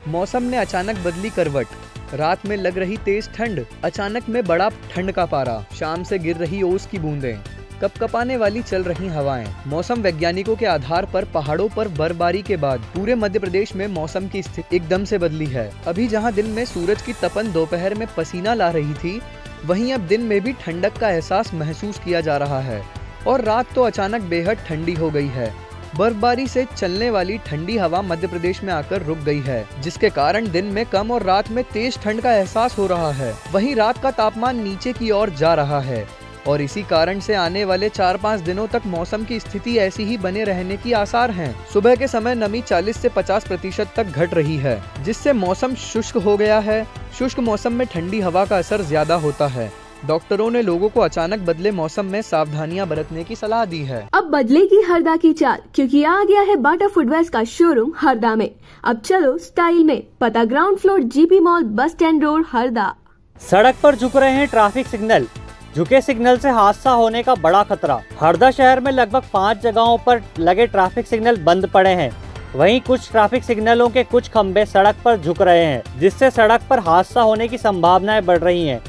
मौसम ने अचानक बदली करवट। रात में लग रही तेज ठंड, अचानक में बढ़ा ठंड का पारा। शाम से गिर रही ओस की बूंदें, कपकपाने वाली चल रही हवाएं। मौसम वैज्ञानिकों के आधार पर पहाड़ों पर बर्फबारी के बाद पूरे मध्य प्रदेश में मौसम की स्थिति एकदम से बदली है। अभी जहां दिन में सूरज की तपन दोपहर में पसीना ला रही थी, वहीं अब दिन में भी ठंडक का एहसास महसूस किया जा रहा है और रात तो अचानक बेहद ठंडी हो गई है। बर्फबारी से चलने वाली ठंडी हवा मध्य प्रदेश में आकर रुक गई है, जिसके कारण दिन में कम और रात में तेज ठंड का एहसास हो रहा है। वहीं रात का तापमान नीचे की ओर जा रहा है और इसी कारण से आने वाले 4-5 दिनों तक मौसम की स्थिति ऐसी ही बने रहने की आसार हैं। सुबह के समय नमी 40 से 50% तक घट रही है, जिससे मौसम शुष्क हो गया है। शुष्क मौसम में ठंडी हवा का असर ज्यादा होता है। डॉक्टरों ने लोगों को अचानक बदले मौसम में सावधानियां बरतने की सलाह दी है। अब बदलेगी हरदा की चाल, क्योंकि आ गया है बाटा फुटवेयर्स का शोरूम हरदा में। अब चलो स्टाइल में। पता ground floor GP mall, bus stand road, Harda. सड़क पर झुक रहे हैं ट्रैफिक सिग्नल। झुके सिग्नल से हादसा होने का बड़ा खतरा। हरदा शहर में लगभग 5 जगहों पर लगे ट्रैफिक सिग्नल बंद पड़े हैं। वहीं कुछ ट्रैफिक सिग्नलों के कुछ खंभे सड़क पर झुक रहे हैं, जिससे सड़क पर हादसा होने की संभावनाएं बढ़ रही हैं।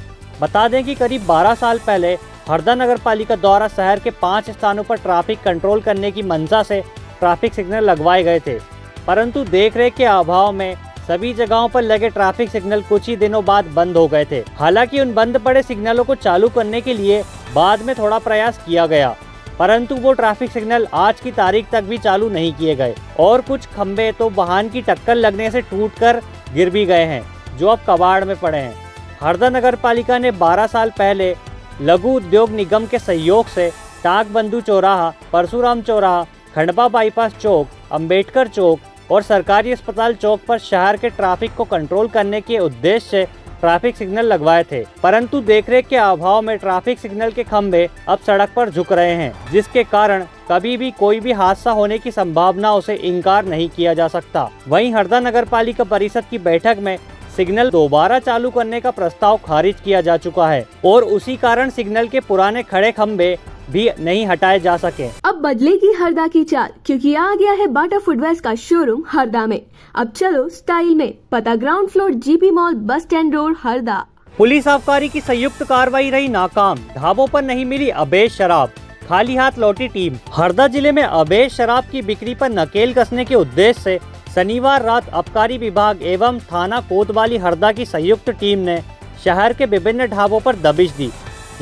बता दें कि करीब 12 साल पहले हरदा नगर पालिका द्वारा शहर के 5 स्थानों पर ट्रैफिक कंट्रोल करने की मंशा से ट्रैफिक सिग्नल लगवाए गए थे, परंतु देखरेख के अभाव में सभी जगहों पर लगे ट्रैफिक सिग्नल कुछ ही दिनों बाद बंद हो गए थे। हालांकि उन बंद पड़े सिग्नलों को चालू करने के लिए बाद में थोड़ा प्रयास किया गया, परंतु वो ट्रैफिक सिग्नल आज की तारीख तक भी चालू नहीं किए गए और कुछ खंभे तो वाहन की टक्कर लगने से टूटकर गिर भी गए हैं, जो अब कबाड़ में पड़े हैं। हरदा नगर पालिका ने 12 साल पहले लघु उद्योग निगम के सहयोग से टाक बंधु चौराहा, परशुराम चौराहा, खंडवा बाईपास चौक, अंबेडकर चौक और सरकारी अस्पताल चौक पर शहर के ट्रैफिक को कंट्रोल करने के उद्देश्य से ट्रैफिक सिग्नल लगवाए थे, परंतु देखरेख के अभाव में ट्रैफिक सिग्नल के खंभे अब सड़क पर झुक रहे हैं, जिसके कारण कभी भी कोई भी हादसा होने की संभावनाओं से इनकार नहीं किया जा सकता। वहीं हरदा नगर पालिका परिषद की बैठक में सिग्नल दोबारा चालू करने का प्रस्ताव खारिज किया जा चुका है और उसी कारण सिग्नल के पुराने खड़े खंभे भी नहीं हटाए जा सके। अब बदलेगी हरदा की चाल, क्योंकि आ गया है बाटा फुटवेयर्स का शोरूम हरदा में। अब चलो स्टाइल में। पता ground floor GP mall, bus stand road, Harda. Police आबकारी की संयुक्त कार्रवाई रही नाकाम। ढाबों पर नहीं मिली अवैध शराब, खाली हाथ लौटी टीम। हरदा जिले में अवैध शराब की बिक्री पर नकेल कसने के उद्देश्य से शनिवार रात आबकारी विभाग एवं थाना कोतवाली हरदा की संयुक्त टीम ने शहर के विभिन्न ढाबों पर दबिश दी।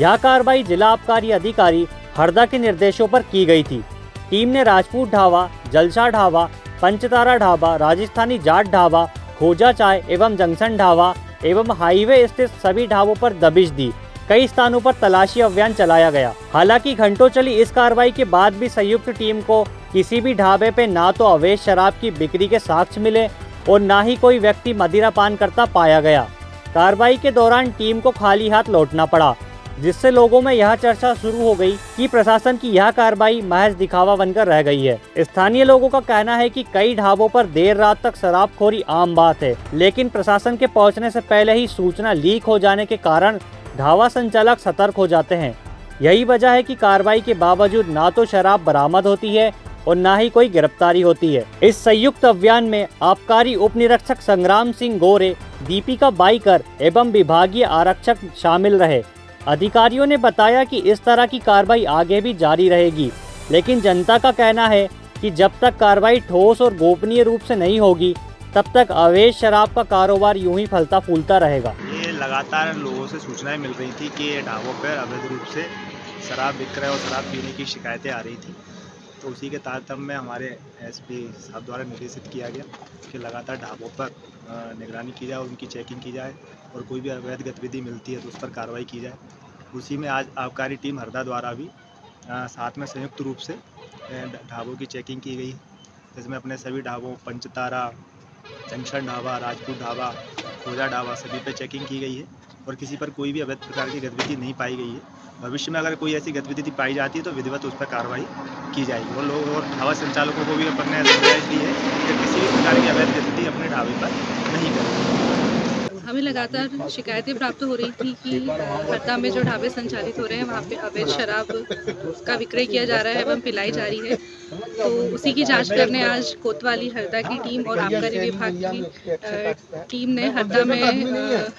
यह कार्रवाई जिला आबकारी अधिकारी हरदा के निर्देशों पर की गई थी। टीम ने राजपूत ढाबा, जलसा ढाबा, पंचतारा ढाबा, राजस्थानी जाट ढाबा, खोजा चाय एवं जंक्शन ढाबा एवं हाईवे स्थित सभी ढाबों पर दबिश दी। कई स्थानों पर तलाशी अभियान चलाया गया। हालांकि घंटों चली इस कार्रवाई के बाद भी संयुक्त टीम को किसी भी ढाबे पे ना तो अवैध शराब की बिक्री के साक्ष्य मिले और ना ही कोई व्यक्ति मदिरा पान करता पाया गया। कार्रवाई के दौरान टीम को खाली हाथ लौटना पड़ा, जिससे लोगों में यह चर्चा शुरू हो गई कि प्रशासन की यह कार्रवाई महज दिखावा बनकर रह गई है। स्थानीय लोगों का कहना है कि कई ढाबों पर देर रात तक शराबखोरी आम बात है, लेकिन प्रशासन के पहुंचने से पहले ही सूचना लीक हो जाने के कारण ढाबा संचालक सतर्क हो जाते हैं। यही वजह है कि कार्रवाई के बावजूद ना तो शराब बरामद होती है और ना ही कोई गिरफ्तारी होती है। इस संयुक्त अभियान में आबकारी उप निरीक्षक संग्राम सिंह गोरे, दीपिका बाईकर एवं विभागीय आरक्षक शामिल रहे। अधिकारियों ने बताया कि इस तरह की कार्रवाई आगे भी जारी रहेगी, लेकिन जनता का कहना है कि जब तक कार्रवाई ठोस और गोपनीय रूप से नहीं होगी, तब तक अवैध शराब का कारोबार यूं ही फलता फूलता रहेगा। ये लगातार लोगों से सूचनाएं मिल रही थी कि ढाबों पर अवैध रूप से शराब विक्रय और शराब पीने की शिकायतें आ रही थी, तो उसी के तारतम्य में हमारे एसपी साहब द्वारा निर्देशित किया गया कि लगातार ढाबों पर निगरानी की जाए और उनकी चेकिंग की जाए और कोई भी अवैध गतिविधि मिलती है तो उस पर कार्रवाई की जाए। उसी में आज आबकारी टीम हरदा द्वारा भी साथ में संयुक्त रूप से ढाबों की चेकिंग की गई, जिसमें अपने सभी ढाबों पंचतारा, जंक्शन ढाबा, राजपूत ढाबा, खोजा ढाबा सभी पे चेकिंग की गई है और किसी पर कोई भी अवैध प्रकार की गतिविधि नहीं पाई गई है। भविष्य में अगर कोई ऐसी गतिविधि पाई जाती है तो विधिवत उस पर कार्रवाई की जाएगी और लोग और ढाबा संचालकों को भी अपने निर्देश दी है कि किसी भी प्रकार की अवैध गतिविधि अपने ढाबे पर नहीं करें। हमें लगातार शिकायतें प्राप्त हो रही थी कि हरदा में जो ढाबे संचालित हो रहे हैं वहाँ पे अवैध शराब का विक्रय किया जा रहा है एवं पिलाई जा रही है। तो उसी की जांच करने आज कोतवाली हरदा की टीम और आबकारी विभाग की टीम ने हरदा में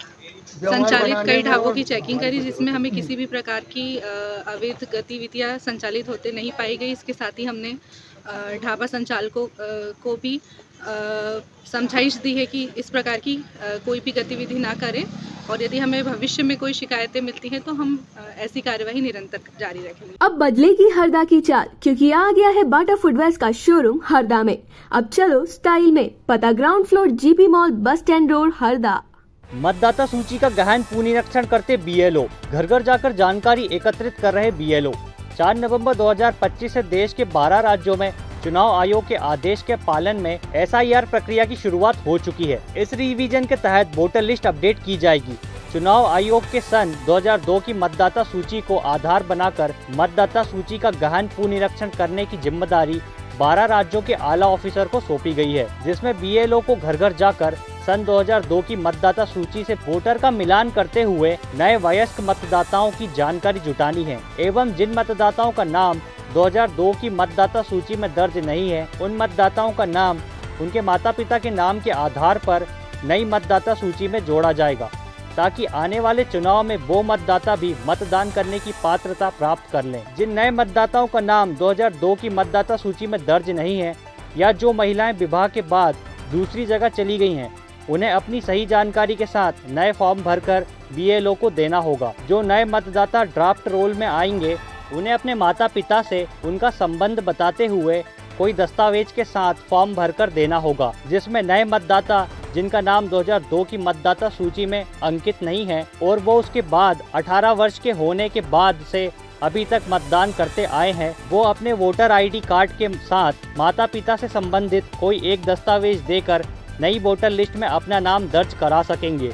संचालित कई ढाबों की चेकिंग करी, जिसमें हमें किसी भी प्रकार की अवैध गतिविधियां संचालित होते नहीं पाई गई। इसके साथ ही हमने ढाबा संचालकों को भी समझाइश दी है कि इस प्रकार की कोई भी गतिविधि ना करें और यदि हमें भविष्य में कोई शिकायतें मिलती हैं तो हम ऐसी कार्यवाही निरंतर जारी रखेंगे। अब बदलेगी हरदा की चाल, क्योंकि आ गया है बाटा फुटवेयर्स का शोरूम हरदा में। अब चलो स्टाइल में, पता ground floor GP mall, bus stand road, Harda. मतदाता सूची का गहन पुनरीक्षण करते बीएलओ, घर घर जाकर जानकारी एकत्रित कर रहे बीएलओ। 4 नवंबर 2025 से देश के 12 राज्यों में चुनाव आयोग के आदेश के पालन में SIR प्रक्रिया की शुरुआत हो चुकी है। इस रिवीजन के तहत वोटर लिस्ट अपडेट की जाएगी। चुनाव आयोग के सन 2002 की मतदाता सूची को आधार बनाकर मतदाता सूची का गहन पुनरीक्षण करने की जिम्मेदारी 12 राज्यों के आला ऑफिसर को सौंपी गई है, जिसमें बीएलओ को घर घर जाकर सन 2002 की मतदाता सूची से वोटर का मिलान करते हुए नए वयस्क मतदाताओं की जानकारी जुटानी है एवं जिन मतदाताओं का नाम 2002 की मतदाता सूची में दर्ज नहीं है, उन मतदाताओं का नाम उनके माता पिता के नाम के आधार पर नई मतदाता सूची में जोड़ा जाएगा, ताकि आने वाले चुनाव में वो मतदाता भी मतदान करने की पात्रता प्राप्त कर लें। जिन नए मतदाताओं का नाम 2002 की मतदाता सूची में दर्ज नहीं है या जो महिलाएं विवाह के बाद दूसरी जगह चली गई हैं, उन्हें अपनी सही जानकारी के साथ नए फॉर्म भरकर बीएलओ को देना होगा। जो नए मतदाता ड्राफ्ट रोल में आएंगे, उन्हें अपने माता पिता से उनका संबंध बताते हुए कोई दस्तावेज के साथ फॉर्म भरकर देना होगा, जिसमें नए मतदाता जिनका नाम 2002 की मतदाता सूची में अंकित नहीं है और वो उसके बाद 18 वर्ष के होने के बाद से अभी तक मतदान करते आए हैं, वो अपने वोटर ID कार्ड के साथ माता पिता से संबंधित कोई एक दस्तावेज देकर नई वोटर लिस्ट में अपना नाम दर्ज करा सकेंगे।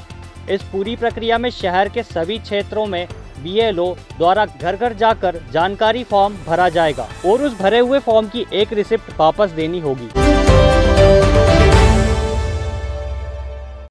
इस पूरी प्रक्रिया में शहर के सभी क्षेत्रों में बीएलओ द्वारा घर घर जाकर जानकारी फॉर्म भरा जाएगा और उस भरे हुए फॉर्म की एक रिसिप्ट वापस देनी होगी।